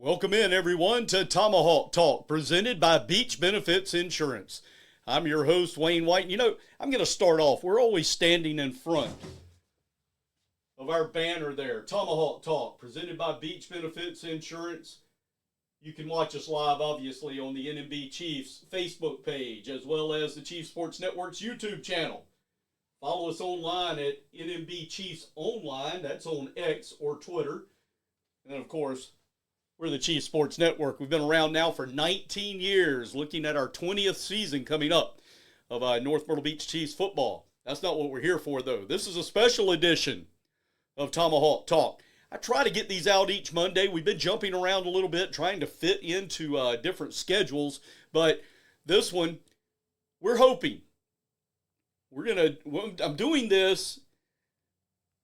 Welcome in, everyone, to Tomahawk Talk, presented by Beach Benefits Insurance. I'm your host, Wayne White. You know, I'm going to start off. We're always standing in front of our banner there, Tomahawk Talk, presented by Beach Benefits Insurance. You can watch us live, obviously, on the NMB Chiefs Facebook page, as well as the Chiefs Sports Network's YouTube channel. Follow us online at NMB Chiefs Online. That's on X or Twitter. And then, of course, we're the Chiefs Sports Network. We've been around now for 19 years, looking at our 20th season coming up of North Myrtle Beach Chiefs football. That's not what we're here for, though. This is a special edition of Tomahawk Talk. I try to get these out each Monday. We've been jumping around a little bit, trying to fit into different schedules. But this one, we're hoping. I'm doing this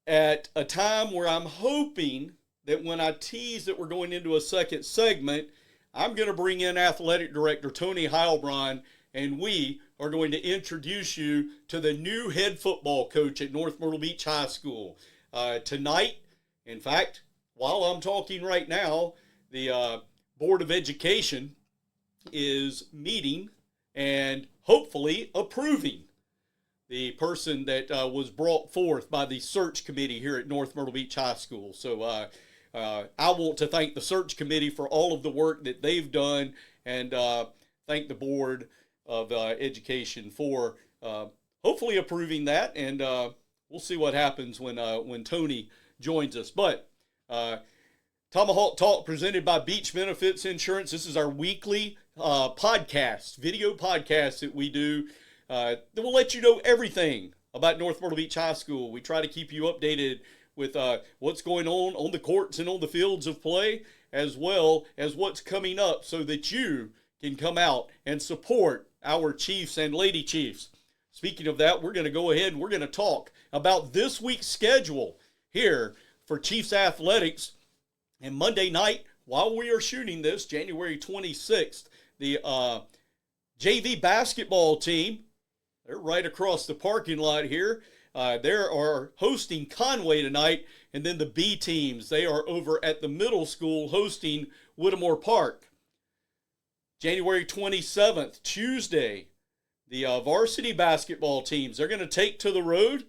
at a time where I'm hoping that when I tease that we're going into a second segment, I'm going to bring in Athletic Director Tony Heilbronn, and we are going to introduce you to the new head football coach at North Myrtle Beach High School. Tonight, in fact, while I'm talking right now, the Board of Education is meeting and hopefully approving the person that was brought forth by the search committee here at North Myrtle Beach High School. So I want to thank the search committee for all of the work that they've done, and thank the Board of Education for hopefully approving that. And we'll see what happens when Tony joins us. But Tomahawk Talk, presented by Beach Benefits Insurance. This is our weekly podcast, video podcast that we do that will let you know everything about North Myrtle Beach High School. We try to keep you updated with what's going on the courts and on the fields of play, as well as what's coming up, so that you can come out and support our Chiefs and Lady Chiefs. Speaking of that, we're going to go ahead and we're going to talk about this week's schedule here for Chiefs Athletics. And Monday night, while we are shooting this, January 26th, the JV basketball team, they're right across the parking lot here. They are hosting Conway tonight, and then the B teams, they are over at the middle school hosting Whittemore Park. January 27th, Tuesday, the varsity basketball teams, they're going to take to the road.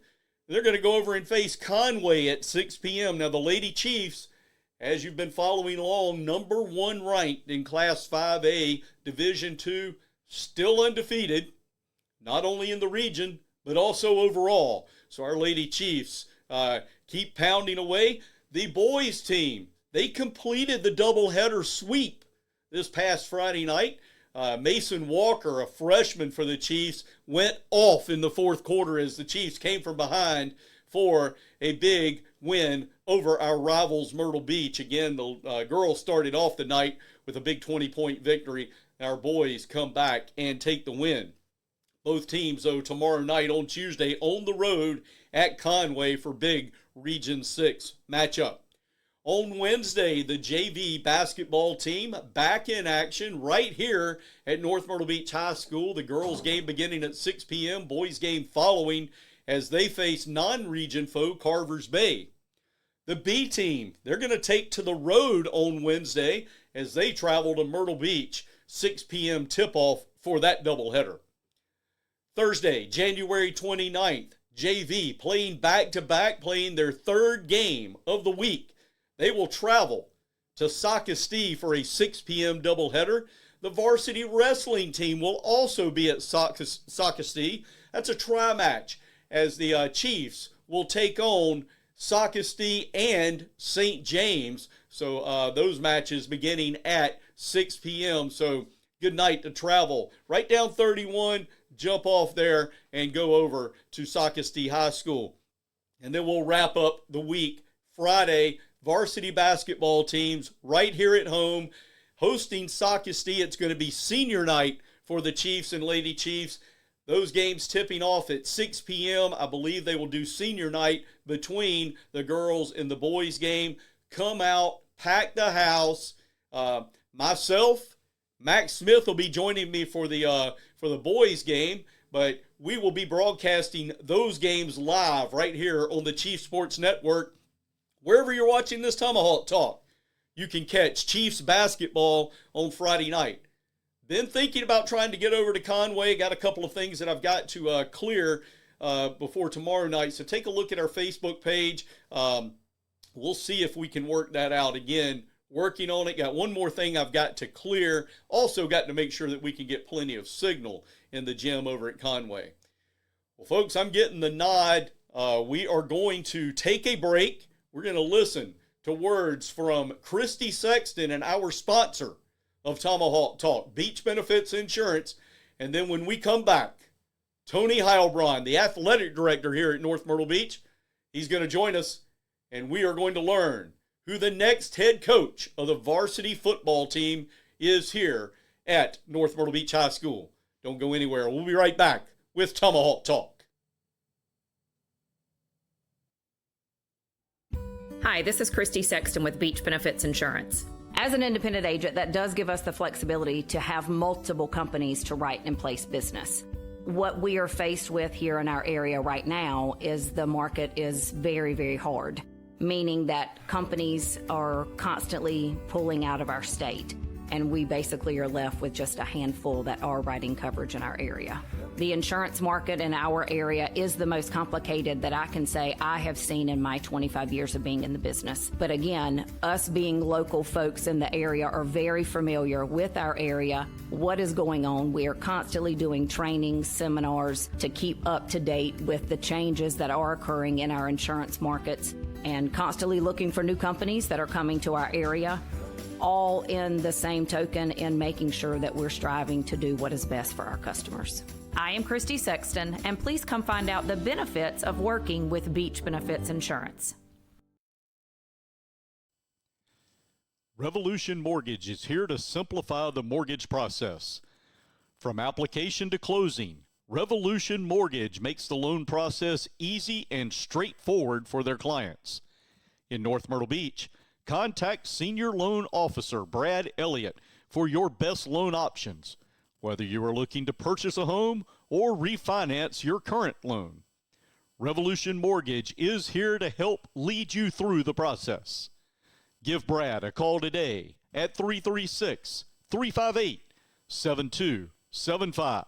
They're going to go over and face Conway at 6 p.m. Now, the Lady Chiefs, as you've been following along, number 1 ranked in Class 5A, Division II, still undefeated, not only in the region, but also overall. So our Lady Chiefs keep pounding away. The boys team, they completed the doubleheader sweep this past Friday night. Mason Walker, a freshman for the Chiefs, went off in the fourth quarter as the Chiefs came from behind for a big win over our rivals Myrtle Beach. Again, the girls started off the night with a big 20-point victory. Our boys come back and take the win. Both teams, though, tomorrow night on Tuesday on the road at Conway for big Region 6 matchup. On Wednesday, the JV basketball team back in action right here at North Myrtle Beach High School. The girls' game beginning at 6 p.m., boys' game following as they face non-region foe Carvers Bay. The B team, they're going to take to the road on Wednesday as they travel to Myrtle Beach, 6 p.m. tip-off for that doubleheader. Thursday, January 29th, JV playing back-to-back, playing their third game of the week. They will travel to Socastee for a 6 p.m. doubleheader. The varsity wrestling team will also be at Socastee. That's a tri-match as the Chiefs will take on Socastee and St. James. So those matches beginning at 6 p.m. So good night to travel right down 31, jump off there and go over to Socastee High School. And then we'll wrap up the week Friday, varsity basketball teams right here at home hosting Socastee. It's going to be senior night for the Chiefs and Lady Chiefs. Those games tipping off at 6 p.m. I believe they will do senior night between the girls and the boys game. Come out, pack the house. Myself, Max Smith will be joining me for the boys game, but we will be broadcasting those games live right here on the Chiefs Sports Network. Wherever you're watching this Tomahawk Talk, you can catch Chiefs basketball on Friday night. Then thinking about trying to get over to Conway. Got a couple of things that I've got to clear before tomorrow night. So take a look at our Facebook page. We'll see if we can work that out. Again, working on it. Got one more thing I've got to clear. Also got to make sure that we can get plenty of signal in the gym over at Conway. Well, folks, I'm getting the nod. We are going to take a break. We're going to listen to words from Christy Sexton and our sponsor of Tomahawk Talk, Beach Benefits Insurance. And then when we come back, Tony Heilbronn, the athletic director here at North Myrtle Beach, he's going to join us, and we are going to learn who the next head coach of the varsity football team is here at North Myrtle Beach High School. Don't go anywhere. We'll be right back with Tomahawk Talk. Hi, this is Christy Sexton with Beach Benefits Insurance. As an independent agent, that does give us the flexibility to have multiple companies to write and place business. What we are faced with here in our area right now is the market is very, very hard, meaning that companies are constantly pulling out of our state, and we basically are left with just a handful that are writing coverage in our area. The insurance market in our area is the most complicated that I can say I have seen in my 25 years of being in the business. But again, us being local folks in the area are very familiar with our area, what is going on. We are constantly doing training, seminars to keep up to date with the changes that are occurring in our insurance markets, and constantly looking for new companies that are coming to our area, all in the same token in making sure that we're striving to do what is best for our customers. I am Christy Sexton, and please come find out the benefits of working with Beach Benefits Insurance. Revolution Mortgage is here to simplify the mortgage process. From application to closing, Revolution Mortgage makes the loan process easy and straightforward for their clients. In North Myrtle Beach, contact Senior Loan Officer Brad Elliott for your best loan options, whether you are looking to purchase a home or refinance your current loan. Revolution Mortgage is here to help lead you through the process. Give Brad a call today at 336-358-7275.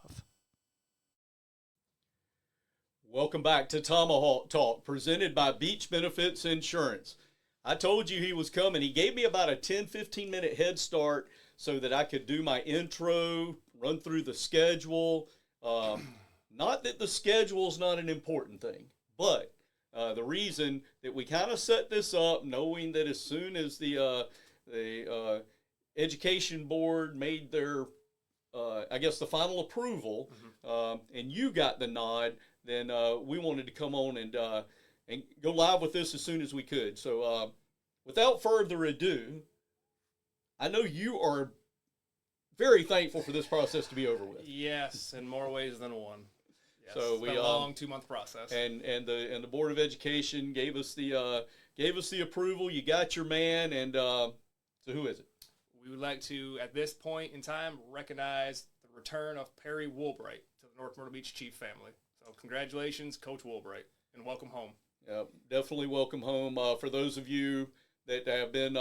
Welcome back to Tomahawk Talk, presented by Beach Benefits Insurance. I told you he was coming. He gave me about a 10-15 minute head start so that I could do my intro, run through the schedule. Not that the schedule is not an important thing, but the reason that we kind of set this up, knowing that as soon as the education board made their, the final approval, and you got the nod, then we wanted to come on and go live with this as soon as we could. So without further ado, I know you are very thankful for this process to be over with. Yes, in more ways than one. Yes, So we it's been a long 2-month process. And the Board of Education gave us the approval. You got your man, and so who is it? We would like to, at this point in time, recognize the return of Horry Woolbright to the North Myrtle Beach Chief family. So congratulations, Coach Woolbright, and welcome home. Definitely welcome home. For those of you that have been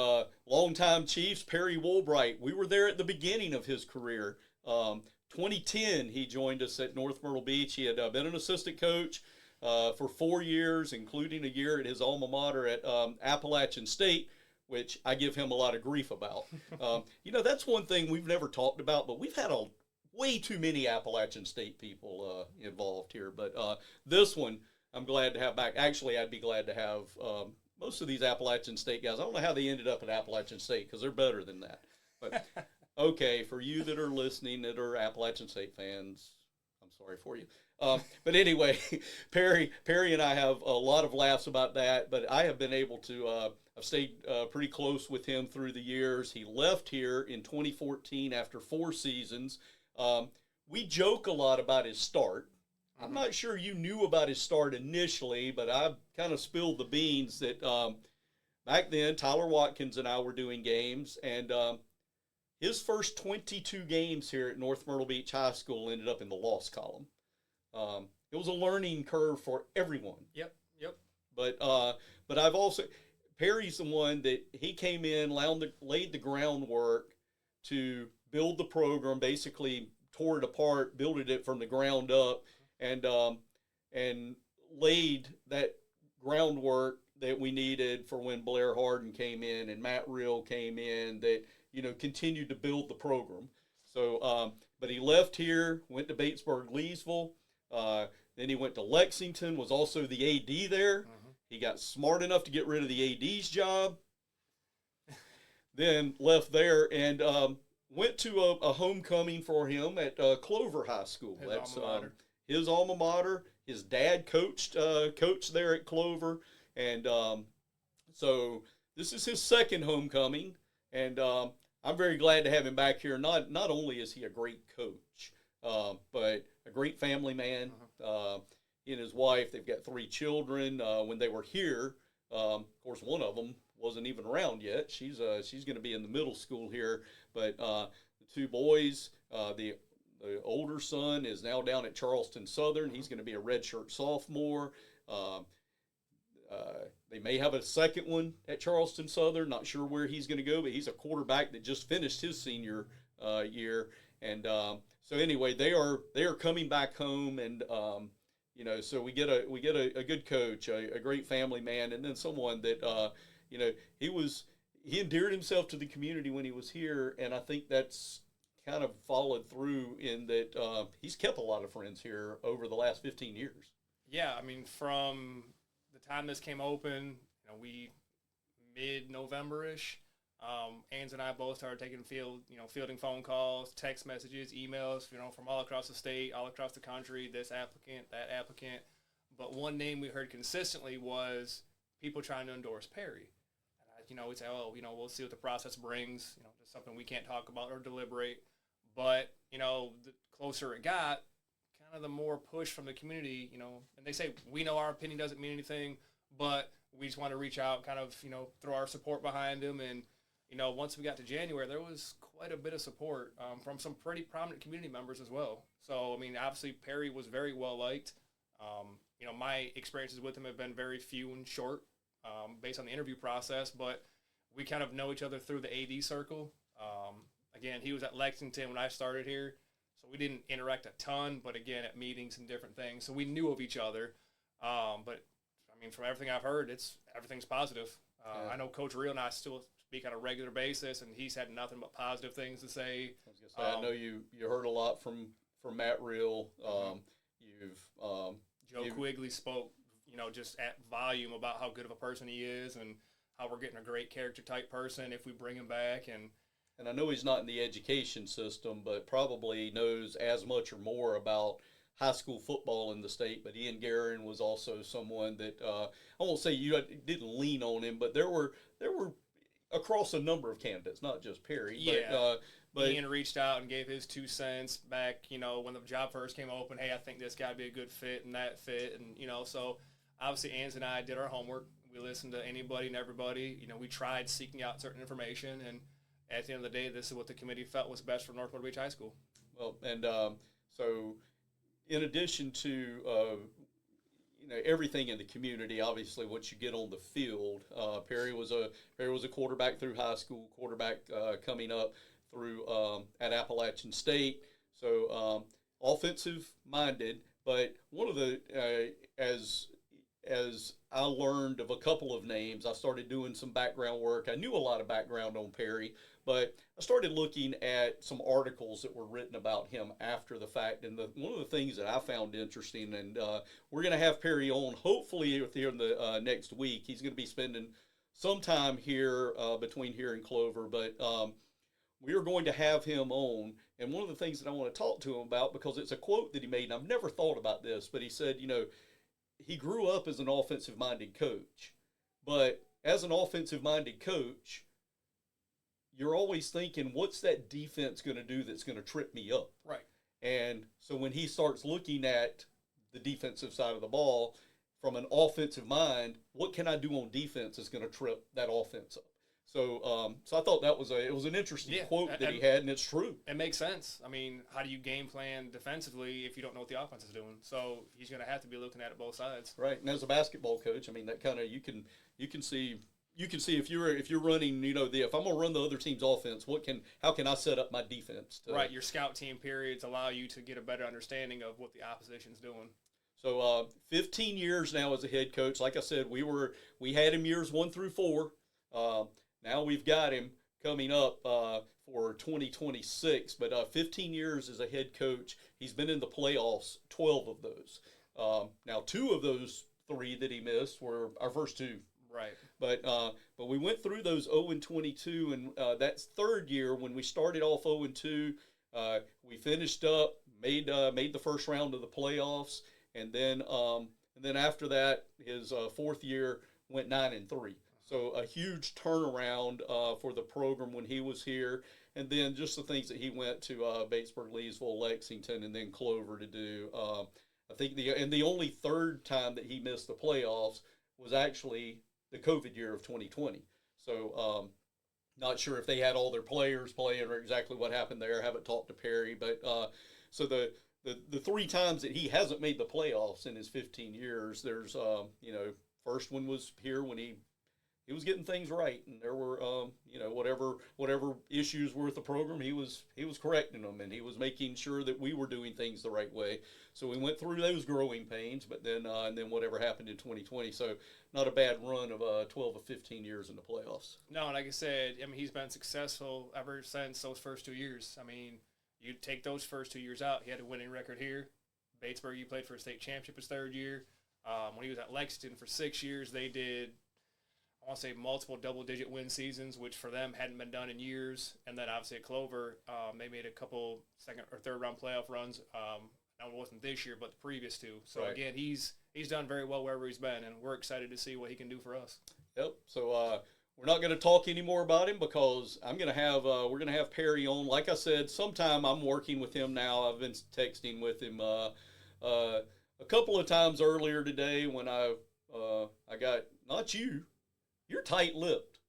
longtime Chiefs, Horry Woolbright, we were there at the beginning of his career. 2010, he joined us at North Myrtle Beach. He had been an assistant coach for 4 years, including a year at his alma mater at Appalachian State, which I give him a lot of grief about. That's one thing we've never talked about, but we've had way too many Appalachian State people involved here. But this one, I'm glad to have back. Actually, I'd be glad to have most of these Appalachian State guys. I don't know how they ended up at Appalachian State because they're better than that. But okay, for you that are listening that are Appalachian State fans, I'm sorry for you. But anyway, Horry and I have a lot of laughs about that, but I have been able to, I've stayed pretty close with him through the years. He left here in 2014 after 4 seasons. We joke a lot about his start. I'm not sure you knew about his start initially, but I've kind of spilled the beans that back then Tyler Watkins and I were doing games, and his first 22 games here at North Myrtle Beach High School ended up in the loss column. It was a learning curve for everyone. Yep. But I've also, Perry's the one that he came in, laid the groundwork to build the program, basically tore it apart, built it from the ground up, and laid that groundwork that we needed for when Blair Harden came in and Matt Reel came in, that, you know, continued to build the program. So, but he left here, went to Batesburg, Leesville. Then he went to Lexington, was also the AD there. Mm-hmm. He got smart enough to get rid of the AD's job. Then left there and went to a homecoming for him at Clover High School. That's his alma mater. His dad coached there at Clover. And so this is his second homecoming. And I'm very glad to have him back here. Not only is he a great coach, but a great family man. He and his wife, they've got 3 children. When they were here, of course, one of them wasn't even around yet. She's going to be in the middle school here. But the 2 boys, the older son is now down at Charleston Southern. He's going to be a redshirt sophomore. They may have a second one at Charleston Southern. Not sure where he's going to go, but he's a quarterback that just finished his senior year. And so anyway, they are coming back home, and you know, so we get a good coach, a great family man, and then someone that you know, he endeared himself to the community when he was here, and I think that's kind of followed through in that he's kept a lot of friends here over the last 15 years. Yeah, I mean, from the time this came open, you know, we mid-November-ish, Ans and I both started fielding phone calls, text messages, emails, you know, from all across the state, all across the country, this applicant, that applicant. But one name we heard consistently was people trying to endorse Perry. And you know, we'd say, oh, you know, we'll see what the process brings. You know, just something we can't talk about or deliberate. But, you know, the closer it got, kind of the more push from the community, you know, and they say, we know our opinion doesn't mean anything, but we just want to reach out, kind of, you know, throw our support behind him. And, you know, once we got to January, there was quite a bit of support from some pretty prominent community members as well. So, I mean, obviously Perry was very well liked. You know, my experiences with him have been very few and short based on the interview process, but we kind of know each other through the AD circle. Again, he was at Lexington when I started here, so we didn't interact a ton, but again, at meetings and different things. So we knew of each other. But, I mean, from everything I've heard, everything's positive. Yeah. I know Coach Reel and I still speak on a regular basis, and he's had nothing but positive things to say. I was gonna say, I know you heard a lot from Matt Reel. Joe Quigley spoke, you know, just at volume about how good of a person he is and how we're getting a great character type person if we bring him back. And I know he's not in the education system, but probably knows as much or more about high school football in the state. But Ian Guerin was also someone that I won't say you didn't lean on him, but there were across a number of candidates, not just Perry. Yeah. But Ian reached out and gave his 2 cents back, you know, when the job first came open. Hey, I think this guy would be a good fit and that fit. And, you know, so obviously Ans and I did our homework. We listened to anybody and everybody. You know, we tried seeking out certain information. And at the end of the day, this is what the committee felt was best for North Myrtle Beach High School. Well, and so in addition to, you know, everything in the community, obviously what you get on the field, Perry was a quarterback through high school, quarterback coming up through at Appalachian State. So offensive minded, but one of the as I learned of a couple of names, I started doing some background work. I knew a lot of background on Perry, but I started looking at some articles that were written about him after the fact. And one of the things that I found interesting, and we're going to have Perry on hopefully here in the next week. He's going to be spending some time here between here and Clover, but we are going to have him on. And one of the things that I want to talk to him about, because it's a quote that he made, and I've never thought about this, but he said, you know, he grew up as an offensive-minded coach, but as an offensive-minded coach, you're always thinking, what's that defense going to do that's going to trip me up? Right. And so when he starts looking at the defensive side of the ball from an offensive mind, what can I do on defense that's going to trip that offense up? So I thought it was an interesting quote that he had, and it's true. It makes sense. I mean, how do you game plan defensively if you don't know what the offense is doing? So he's going to have to be looking at it both sides. Right, and as a basketball coach, I mean, that kind of you can see you can see if you're running, if I'm gonna run the other team's offense, how can I set up my defense? Right, your scout team periods allow you to get a better understanding of what the opposition's doing. So 15 years now as a head coach. Like I said, we had him years 1 through 4. Now we've got him coming up for 2026. But 15 years as a head coach, he's been in the playoffs 12 of those. Now 2 of those 3 that he missed were our first 2. Right. But we went through those 0-22, and that third year when we started off 0-2, we finished up, made the first round of the playoffs, and then after that, his fourth year went 9-3. So a huge turnaround for the program when he was here, and then just the things that he went to Batesburg, Leesville, Lexington, and then Clover to do. I think the only third time that he missed the playoffs was actually the COVID year of 2020. So not sure if they had all their players playing or exactly what happened there. I haven't talked to Perry, but so the 3 times that he hasn't made the playoffs in his 15 years, there's first one was here when he was getting things right, and there were whatever issues were with the program, he was correcting them, and he was making sure that we were doing things the right way. So we went through those growing pains, but then and then whatever happened in 2020. So not a bad run of 12 or 15 years in the playoffs. No, like I said, he's been successful ever since those first 2 years. You take those first 2 years out, he had a winning record here. Batesburg, he played for a state championship his third year. When he was at Lexington for 6 years, they did, I want to say, multiple double-digit win seasons, which for them hadn't been done in years. And then obviously at Clover, they made a couple second or third round playoff runs. Now it wasn't this year, but the previous 2. So right. Again, he's done very well wherever he's been, and we're excited to see what he can do for us. Yep. So we're not going to talk anymore about him because we're going to have Perry on. Like I said, sometime I'm working with him now. I've been texting with him a couple of times earlier today when I got, not you. You're tight-lipped.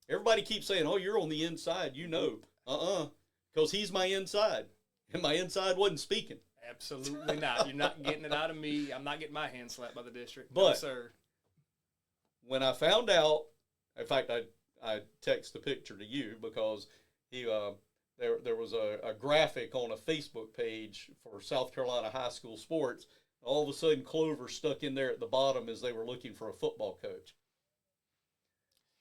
Everybody keeps saying, oh, you're on the inside. Because he's my inside. And my inside wasn't speaking. Absolutely not. You're not getting it out of me. I'm not getting my hand slapped by the district. But no, sir. When I found out, in fact, I texted the picture to you because there was a graphic on a Facebook page for South Carolina high school sports. All of a sudden, Clover stuck in there at the bottom as they were looking for a football coach.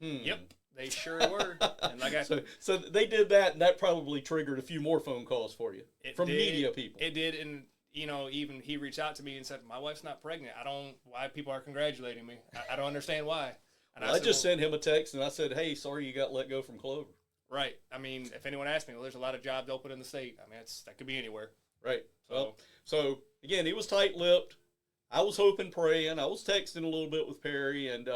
Yep, they sure were. And so they did that, and that probably triggered a few more phone calls for you from media people. It did, and even he reached out to me and said, "My wife's not pregnant. I don't why people are congratulating me. I don't understand why." And I just sent him a text and I said, "Hey, sorry you got let go from Clover." Right. If anyone asked me, well, there's a lot of jobs open in the state. That could be anywhere. Right. So again, he was tight-lipped. I was hoping, praying. I was texting a little bit with Perry, and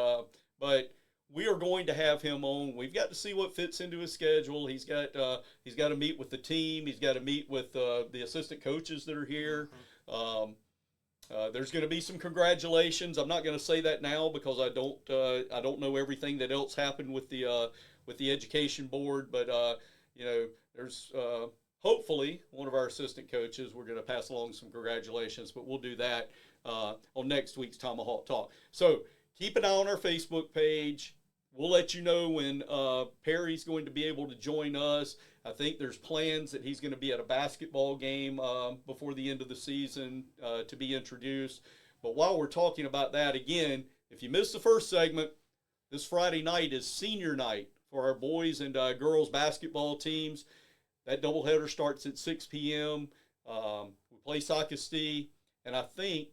but we are going to have him on. We've got to see what fits into his schedule. He's got to meet with the team. He's got to meet with the assistant coaches that are here. There's going to be some congratulations. I'm not going to say that now because I don't know everything that else happened with the education board. But there's hopefully one of our assistant coaches. We're going to pass along some congratulations, but we'll do that on next week's Tomahawk Talk. So keep an eye on our Facebook page. We'll let you know when Perry's going to be able to join us. I think there's plans that he's going to be at a basketball game before the end of the season to be introduced. But while we're talking about that, again, if you missed the first segment, this Friday night is senior night for our boys and girls basketball teams. That doubleheader starts at 6 p.m. We play Sacastee, and I think,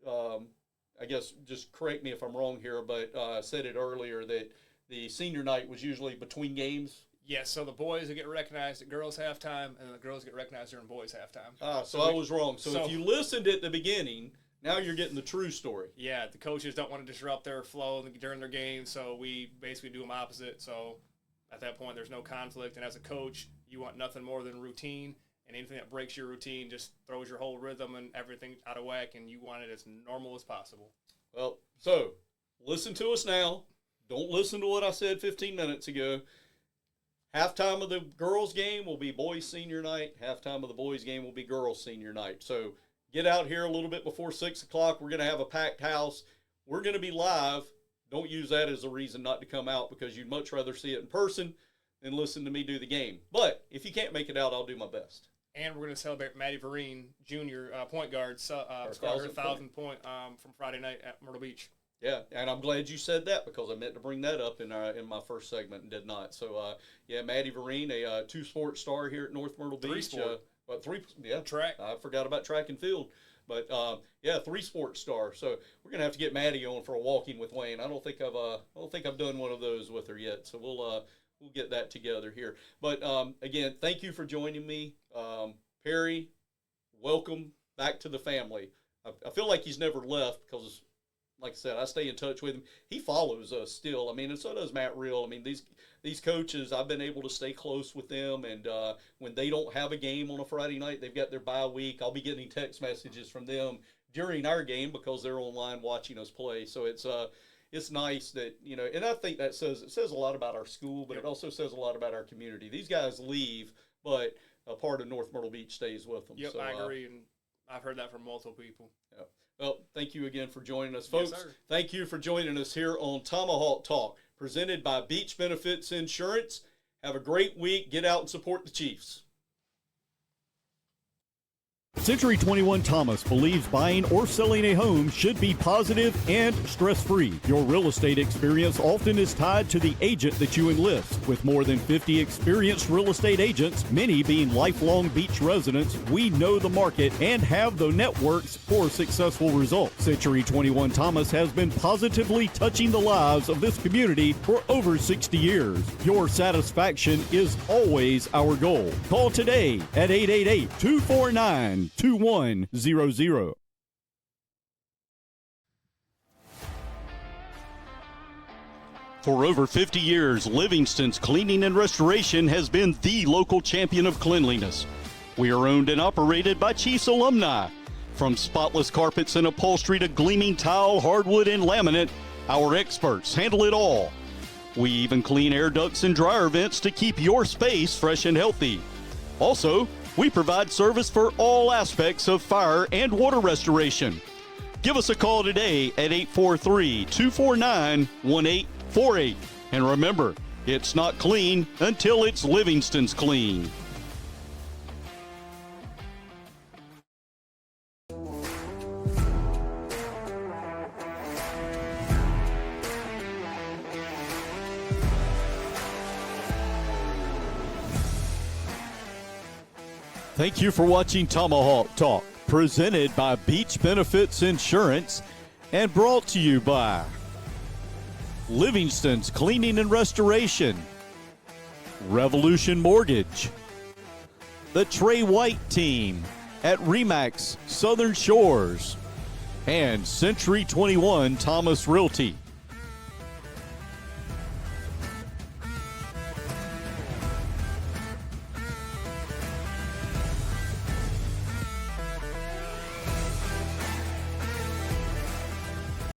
I guess, just correct me if I'm wrong here, but I said it earlier that the senior night was usually between games. Yes, so the boys will get recognized at girls' halftime, and the girls get recognized during boys' halftime. So I was wrong. So if you listened at the beginning, now you're getting the true story. Yeah, the coaches don't want to disrupt their flow during their games, so we basically do them opposite. So at that point, there's no conflict, and as a coach, you want nothing more than routine, and anything that breaks your routine just throws your whole rhythm and everything out of whack, and you want it as normal as possible. Well, so listen to us now. Don't listen to what I said 15 minutes ago. Halftime of the girls' game will be boys' senior night. Halftime of the boys' game will be girls' senior night. So get out here a little bit before 6 o'clock. We're going to have a packed house. We're going to be live don't use that as a reason not to come out, because you'd much rather see it in person than listen to me do the game. But if you can't make it out, I'll do my best. And we're going to celebrate Matty Vereen, Jr., point guard, scored her 1,000th point from Friday night at Myrtle Beach. Yeah, and I'm glad you said that, because I meant to bring that up in my first segment and did not. So, yeah, Matty Vereen, a two-sport star here at North Myrtle Beach. Track. I forgot about track and field. But, yeah, three-sport star. So we're going to have to get Maddie on for a walking with Wayne. I don't think I've done one of those with her yet. So we'll get that together here. But, again, thank you for joining me. Perry, welcome back to the family. I feel like he's never left, because, like I said, I stay in touch with him. He follows us still. I mean, and so does Matt Real. I mean, these coaches, I've been able to stay close with them. And when they don't have a game on a Friday night, they've got their bye week, I'll be getting text messages from them during our game, because they're online watching us play. So it's nice that, and I think that says a lot about our school, but it also says a lot about our community. These guys leave, but a part of North Myrtle Beach stays with them. Yep, so, I agree, and I've heard that from multiple people. Yeah. Well, thank you again for joining us, folks. Yes, sir. Thank you for joining us here on Tomahawk Talk, presented by Beach Benefits Insurance. Have a great week. Get out and support the Chiefs. Century 21 Thomas believes buying or selling a home should be positive and stress-free. Your real estate experience often is tied to the agent that you enlist. With more than 50 experienced real estate agents, many being lifelong beach residents, we know the market and have the networks for successful results. Century 21 Thomas has been positively touching the lives of this community for over 60 years. Your satisfaction is always our goal. Call today at 888-249-2100. For over 50 years, Livingston's Cleaning and Restoration has been the local champion of cleanliness. We are owned and operated by Chiefs alumni. From spotless carpets and upholstery to gleaming tile, hardwood, and laminate, our experts handle it all. We even clean air ducts and dryer vents to keep your space fresh and healthy. Also, we provide service for all aspects of fire and water restoration. Give us a call today at 843-249-1848. And remember, it's not clean until it's Livingston's clean. Thank you for watching Tomahawk Talk, presented by Beach Benefits Insurance and brought to you by Livingston's Cleaning and Restoration, Revolution Mortgage, the Trey White Team at RE/MAX Southern Shores, and Century 21 Thomas Realty.